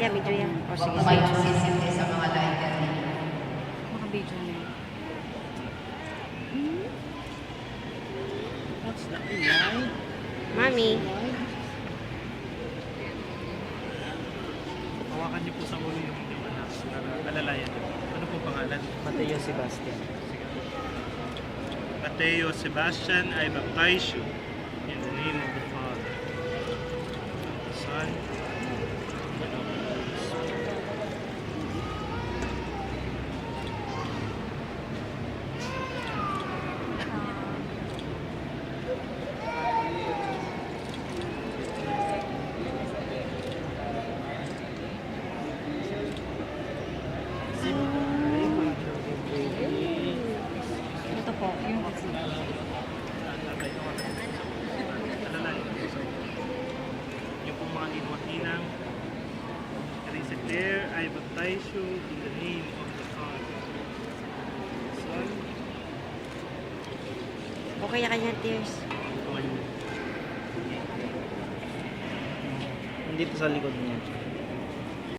Yeah, medyo yan. O sige, Huwag sige. magsisindi sa mga lighter ninyo. Maka-video na yan. What's that? Line? Mami. Hawakan niyo po sa ulo yung inyong anak para alalayan niyo. Ano pong pangalan? Mateo Sebastian. Mateo Sebastian, I baptize you in the name of the Father, the Son, and of the Holy Spirit. Ito po, yung Yung pong mga inwang-inang, Teresa Claire, I baptize you in the name of the Father, the Son, okay na kanya tears. and of the Holy Spirit. Nandito sa likod niya.